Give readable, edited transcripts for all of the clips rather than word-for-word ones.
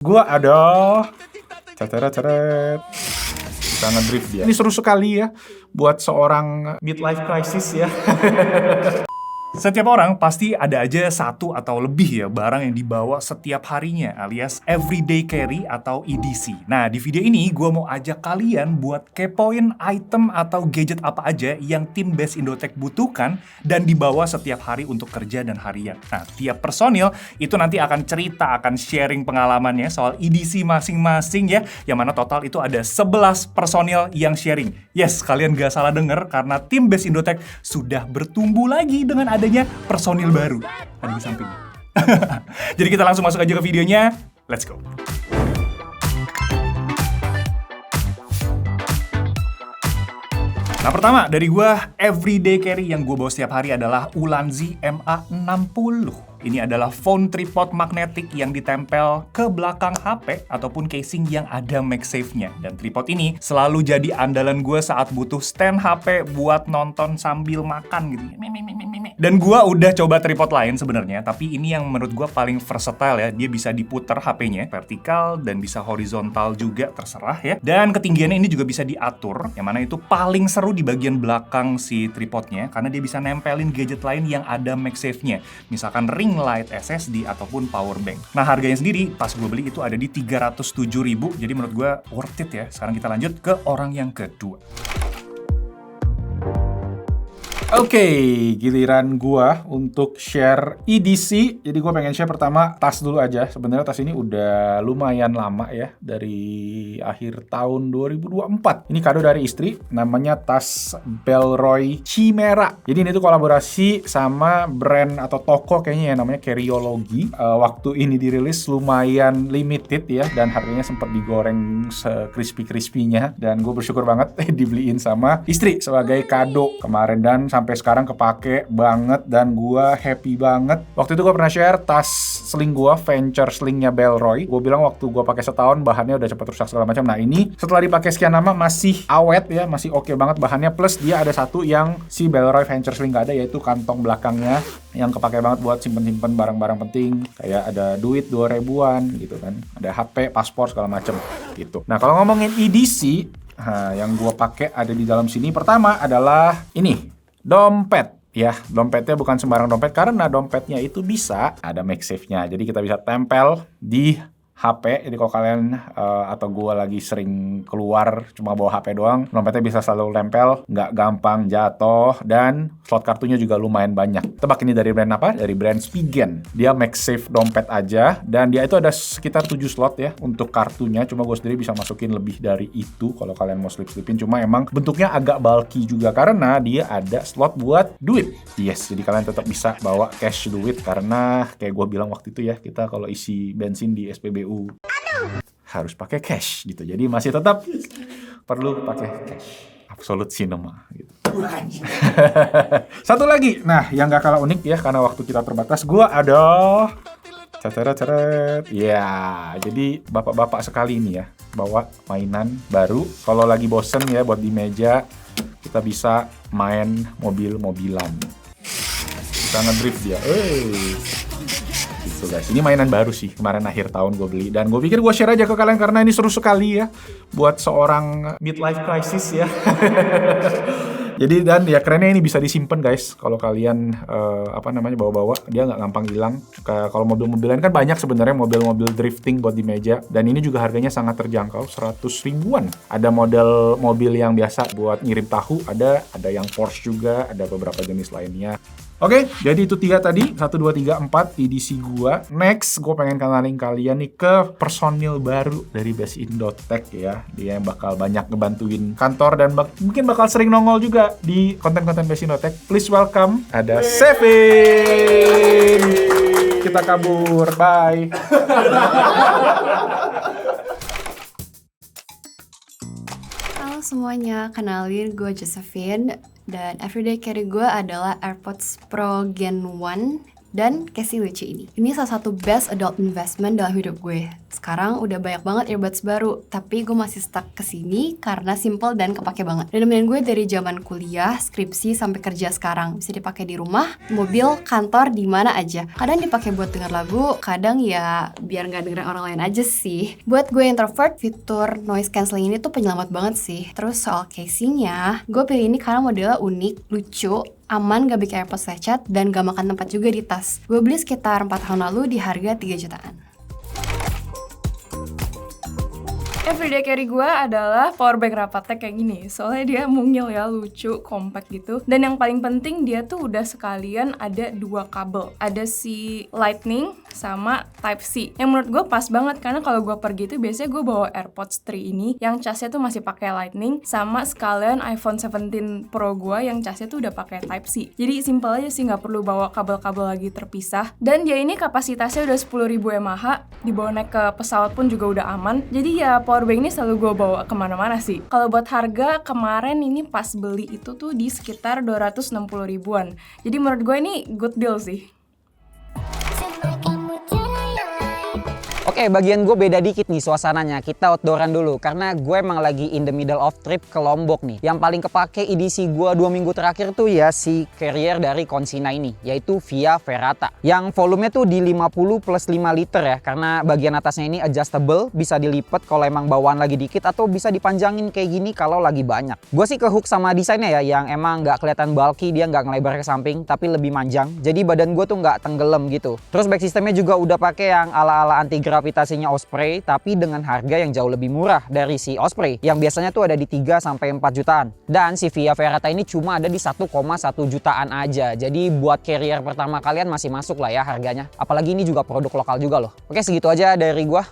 Gua aduh, ceret. Bisa ngedrift dia. Ini seru sekali ya buat seorang midlife crisis ya. Setiap orang pasti ada aja satu atau lebih ya barang yang dibawa setiap harinya alias everyday carry atau EDC. Nah di video ini gue mau ajak kalian buat kepoin item atau gadget apa aja yang tim Best Indotech butuhkan dan dibawa setiap hari untuk kerja dan harian. Nah tiap personil itu nanti akan cerita, akan sharing pengalamannya soal EDC masing-masing ya, yang mana total itu ada 11 personil yang sharing. Yes, kalian gak salah denger karena tim Best Indotech sudah bertumbuh lagi dengan adanya personil baru. Ada di samping. Jadi kita langsung masuk aja ke videonya. Let's go. Nah pertama dari gua, everyday carry yang gua bawa setiap hari adalah Ulanzi MA60. Ini adalah phone tripod magnetik yang ditempel ke belakang HP ataupun casing yang ada MagSafe-nya. Dan tripod ini selalu jadi andalan gue saat butuh stand HP buat nonton sambil makan gitu. Dan gue udah coba tripod lain sebenarnya, tapi ini yang menurut gue paling versatile ya. Dia bisa diputer HP-nya vertikal dan bisa horizontal juga, terserah ya. Dan ketinggiannya ini juga bisa diatur, yang mana itu paling seru di bagian belakang si tripodnya karena dia bisa nempelin gadget lain yang ada MagSafe-nya. Misalkan ring light, SSD, ataupun power bank. Nah harganya sendiri pas gue beli itu ada di 307.000, jadi menurut gue worth it ya. Sekarang kita lanjut ke orang yang kedua. Oke, giliran gua untuk share EDC. Jadi gua pengen share pertama tas dulu aja. Sebenarnya tas ini udah lumayan lama ya, dari akhir tahun 2024. Ini kado dari istri, namanya tas Bellroy Chimera. Jadi ini tuh kolaborasi sama brand atau toko kayaknya ya, namanya Carryology. Waktu ini dirilis lumayan limited ya, dan harganya sempat digoreng se-crispy-crispy-nya. Dan gue bersyukur banget dibeliin sama istri sebagai kado kemarin, dan sampai sekarang kepake banget dan gua happy banget. Waktu itu gua pernah share tas sling gua, Venture slingnya Bellroy. Gua bilang waktu gua pakai setahun bahannya udah cepat rusak segala macam. Nah ini setelah dipakai sekian lama masih awet ya, masih oke banget bahannya. Plus dia ada satu yang si Bellroy Venture sling gak ada, yaitu kantong belakangnya yang kepake banget buat simpen-simpen barang-barang penting. Kayak ada duit 2.000-an gitu kan, ada HP, paspor segala macam gitu. Nah kalau ngomongin EDC, yang gua pakai ada di dalam sini. Pertama adalah ini, dompet. Ya, dompetnya bukan sembarang dompet karena dompetnya itu bisa ada MagSafe-nya. Jadi kita bisa tempel di HP. Jadi kalau kalian atau gue lagi sering keluar cuma bawa HP doang, dompetnya bisa selalu tempel, nggak gampang jatuh, dan slot kartunya juga lumayan banyak. Tebak ini dari brand apa? Dari brand Spigen. Dia MagSafe dompet aja, dan dia itu ada sekitar 7 slot ya untuk kartunya. Cuma gue sendiri bisa masukin lebih dari itu kalau kalian mau slip-slipin. Cuma emang bentuknya agak bulky juga karena dia ada slot buat duit. Yes, jadi kalian tetap bisa bawa cash duit karena kayak gue bilang waktu itu ya, kita kalau isi bensin di SPBU harus pakai cash gitu. Jadi masih tetap perlu pakai cash. Absolute cinema gitu. Satu lagi, nah yang gak kalah unik ya karena waktu kita terbatas, gua ada ceret. Ya, jadi bapak-bapak sekali ini ya bawa mainan baru. Kalau lagi bosen ya buat di meja, kita bisa main mobil-mobilan. Kita ngedrift dia. Gitu guys, ini mainan baru sih, kemarin akhir tahun gue beli, dan gue pikir gue share aja ke kalian karena ini seru sekali ya buat seorang midlife crisis ya. Jadi dan ya kerennya ini bisa disimpan guys. Kalau kalian bawa-bawa, dia nggak gampang hilang. Kalau mobil-mobilan kan banyak sebenarnya mobil-mobil drifting buat di meja, dan ini juga harganya sangat terjangkau, 100 ribuan. Ada model mobil yang biasa buat ngirim tahu, ada yang Porsche juga, ada beberapa jenis lainnya. Oke, jadi itu 3 tadi, 1, 2, 3, 4 EDC gua. Next, gue pengen kenalin kalian nih ke personil baru dari Best Indotech ya. Dia yang bakal banyak ngebantuin kantor dan mungkin bakal sering nongol juga di konten-konten Best Indotech. Please welcome, ada Sevin. Kita kabur, bye. Halo semuanya, kenalin gue Josephine. Dan everyday carry gue adalah AirPods Pro Gen 1 dan casing lucu ini. Ini salah satu best adult investment dalam hidup gue. Sekarang udah banyak banget earbuds baru, tapi gue masih stuck ke sini karena simple dan kepake banget. Dan nemenin gue dari zaman kuliah, skripsi, sampai kerja sekarang. Bisa dipakai di rumah, mobil, kantor, di mana aja. Kadang dipakai buat denger lagu, kadang ya biar nggak dengerin orang lain aja sih. Buat gue introvert, fitur noise cancelling ini tuh penyelamat banget sih. Terus soal casingnya, gue pilih ini karena modelnya unik, lucu, aman, gak bikin AirPods lecet, dan gak makan tempat juga di tas. Gue beli sekitar 4 tahun lalu di harga 3 jutaan. Everyday carry gue adalah power bank Rapatech kayak gini. Soalnya dia mungil ya, lucu, compact gitu. Dan yang paling penting dia tuh udah sekalian ada 2 kabel. Ada si Lightning sama Type-C. Yang menurut gue pas banget karena kalau gue pergi tuh biasanya gue bawa AirPods 3 ini yang casnya tuh masih pakai Lightning, sama sekalian iPhone 17 Pro gue yang casnya tuh udah pakai Type-C. Jadi simple aja sih, nggak perlu bawa kabel-kabel lagi terpisah. Dan dia ini kapasitasnya udah 10.000 mAh, dibawa naik ke pesawat pun juga udah aman. Jadi ya powerbank ini selalu gue bawa kemana-mana sih. Kalau buat harga, kemarin ini pas beli itu tuh di sekitar 260 ribuan. Jadi menurut gue ini good deal sih. Oke, bagian gue beda dikit nih suasananya. Kita outdooran dulu, karena gue emang lagi in the middle of trip ke Lombok nih. Yang paling kepake edisi gue 2 minggu terakhir tuh ya si carrier dari Consina ini, yaitu Via Ferrata. Yang volumenya tuh di 50 plus 5 liter ya, karena bagian atasnya ini adjustable, bisa dilipat kalau emang bawaan lagi dikit, atau bisa dipanjangin kayak gini kalau lagi banyak. Gue sih kehook sama desainnya ya, yang emang nggak kelihatan bulky, dia nggak ngelebar ke samping, tapi lebih manjang. Jadi badan gue tuh nggak tenggelam gitu. Terus back systemnya juga udah pakai yang ala-ala anti gravitasinya Osprey, tapi dengan harga yang jauh lebih murah dari si Osprey yang biasanya tuh ada di 3-4 jutaan. Dan si Via Ferrata ini cuma ada di 1,1 jutaan aja. Jadi buat carrier pertama kalian masih masuk lah ya harganya. Apalagi ini juga produk lokal juga loh. Oke, segitu aja dari gua.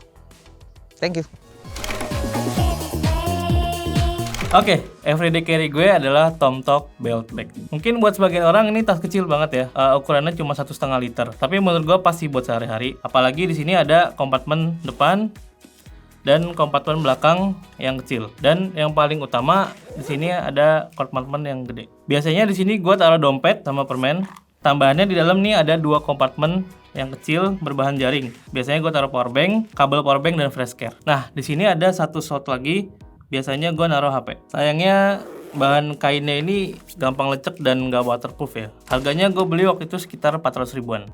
Thank you. Oke, everyday carry gue adalah Tomtok belt bag. Mungkin buat sebagian orang ini tas kecil banget ya, ukurannya cuma 1,5 liter. Tapi menurut gue pasti buat sehari-hari. Apalagi di sini ada kompartemen depan dan kompartemen belakang yang kecil. Dan yang paling utama di sini ada kompartemen yang gede. Biasanya di sini gue taruh dompet sama permen. Tambahannya di dalam nih ada 2 kompartemen yang kecil berbahan jaring. Biasanya gue taruh power bank, kabel power bank, dan flash care. Nah, di sini ada 1 slot lagi. Biasanya gue naruh HP. Sayangnya bahan kainnya ini gampang lecek dan gak waterproof ya. Harganya gue beli waktu itu sekitar 400 ribuan.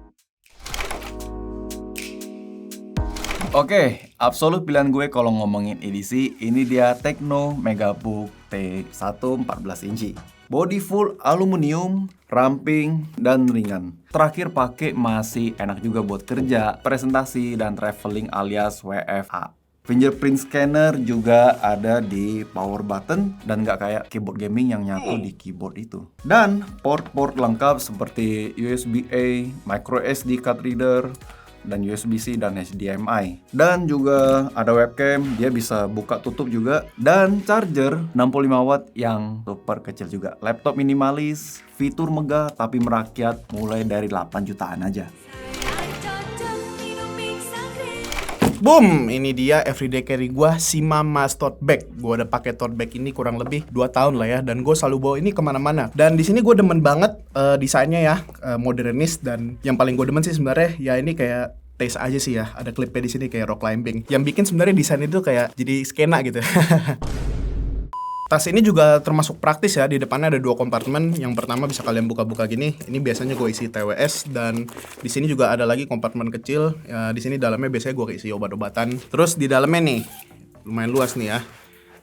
Oke, absolut pilihan gue kalau ngomongin edisi, ini dia Tecno Megabook T1 14 inci. Body full aluminium, ramping, dan ringan. Terakhir pakai masih enak juga buat kerja, presentasi, dan traveling alias WFA. Fingerprint scanner juga ada di power button dan nggak kayak keyboard gaming yang nyatu di keyboard itu. Dan port-port lengkap seperti USB-A, micro SD card reader, dan USB-C dan HDMI. Dan juga ada webcam, dia bisa buka tutup juga. Dan charger 65 watt yang super kecil juga. Laptop minimalis, fitur megah tapi merakyat mulai dari 8 jutaan aja. Boom, ini dia everyday carry gua, Sima Mas Tote Bag. Gua udah pakai tote bag ini kurang lebih 2 tahun lah ya, dan gue selalu bawa ini kemana-mana. Dan di sini gue demen banget desainnya ya, modernis, dan yang paling gue demen sih sebenarnya ya ini kayak taste aja sih ya. Ada klipnya di sini kayak rock climbing. Yang bikin sebenarnya desain itu kayak jadi skena gitu. Tas ini juga termasuk praktis ya, di depannya ada 2 kompartemen. Yang pertama bisa kalian buka-buka gini. Ini biasanya gue isi TWS, dan di sini juga ada lagi kompartemen kecil. Ya, di sini dalamnya biasanya gue isi obat-obatan. Terus di dalamnya nih lumayan luas nih ya.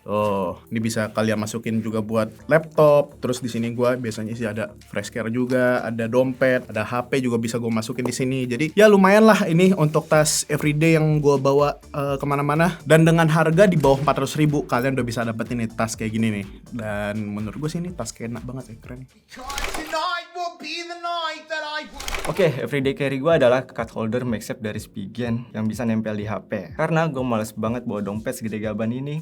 Oh, ini bisa kalian masukin juga buat laptop. Terus di sini gue biasanya sih ada flash care juga, ada dompet, ada HP juga bisa gue masukin di sini. Jadi ya lumayan lah ini untuk tas everyday yang gue bawa kemana-mana. Dan dengan harga di bawah 400 ribu kalian udah bisa dapetin nih tas kayak gini nih. Dan menurut gue sih ini tas kayak enak banget ya, keren. Oke, everyday carry gue adalah card holder MagSafe dari Spigen yang bisa nempel di HP. Karena gue males banget bawa dompet segede gaban ini.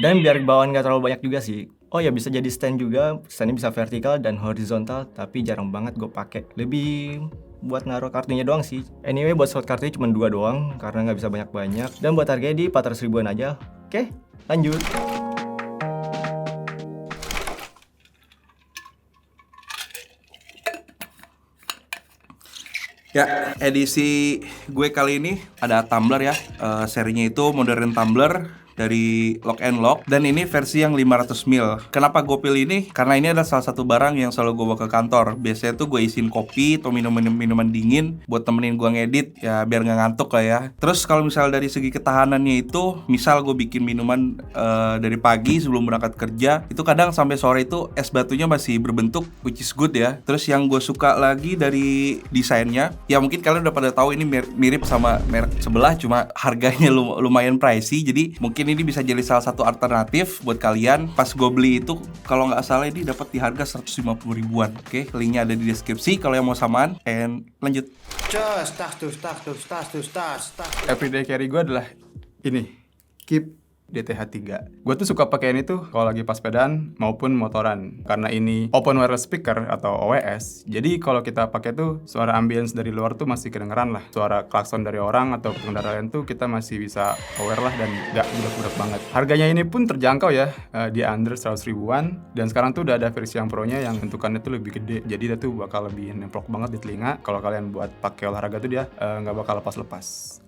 Dan biar bawaan gak terlalu banyak juga sih. Oh ya, bisa jadi stand juga. Standnya bisa vertikal dan horizontal, tapi jarang banget gue pakai. Lebih buat naruh kartunya doang sih. Anyway, buat slot kartunya cuma 2 doang karena nggak bisa banyak-banyak. Dan buat harganya di 400 ribuan aja. Oke, lanjut. Ya, edisi gue kali ini ada tumbler ya. Serinya itu modern tumbler dari Lock and Lock, dan ini versi yang 500 ml. Kenapa gue pilih ini? Karena ini adalah salah satu barang yang selalu gue bawa ke kantor. Biasanya tuh gue isiin kopi atau minuman dingin buat temenin gue ngedit, ya biar nggak ngantuk lah ya. Terus kalau misal dari segi ketahanannya itu, misal gue bikin minuman dari pagi sebelum berangkat kerja, itu kadang sampai sore itu es batunya masih berbentuk, which is good ya. Terus yang gue suka lagi dari desainnya, ya mungkin kalian udah pada tahu ini mirip sama merek sebelah, cuma harganya lumayan pricey. Jadi mungkin ini bisa jadi salah satu alternatif buat kalian. Pas gue beli itu, kalau nggak salah ini dapat di harga 150 ribuan. Oke, linknya ada di deskripsi kalau yang mau samaan. And lanjut. Everyday carry gue adalah ini, Keep DTH3. Gue tuh suka pakai ini tuh kalau lagi pas sepedaan maupun motoran, karena ini open wireless speaker atau OWS. Jadi kalau kita pakai tuh suara ambience dari luar tuh masih kedengeran lah. Suara klakson dari orang atau pengendara lain tuh kita masih bisa aware lah dan gak budak-budak banget. Harganya ini pun terjangkau ya, di under 100 ribuan. Dan sekarang tuh udah ada versi yang pro-nya yang bentukannya tuh lebih gede. Jadi dia tuh bakal lebih nemplok banget di telinga. Kalau kalian buat pakai olahraga tuh dia gak bakal lepas-lepas.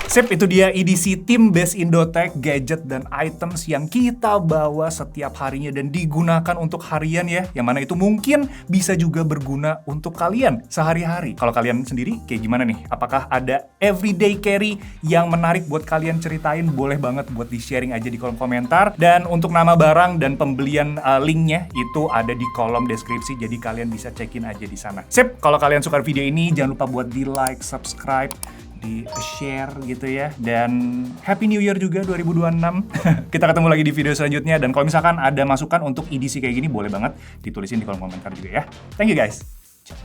Sip, itu dia edisi Tim Best Indotech, gadget dan items yang kita bawa setiap harinya dan digunakan untuk harian ya. Yang mana itu mungkin bisa juga berguna untuk kalian sehari-hari. Kalau kalian sendiri kayak gimana nih? Apakah ada everyday carry yang menarik buat kalian ceritain? Boleh banget buat di-sharing aja di kolom komentar. Dan untuk nama barang dan pembelian linknya itu ada di kolom deskripsi, jadi kalian bisa cekin aja di sana. Sip, kalau kalian suka video ini jangan lupa buat di like, subscribe, di share gitu ya, dan Happy New Year juga 2026. Kita ketemu lagi di video selanjutnya, dan kalau misalkan ada masukan untuk edisi kayak gini boleh banget ditulisin di kolom komentar juga ya. Thank you guys. Ciao.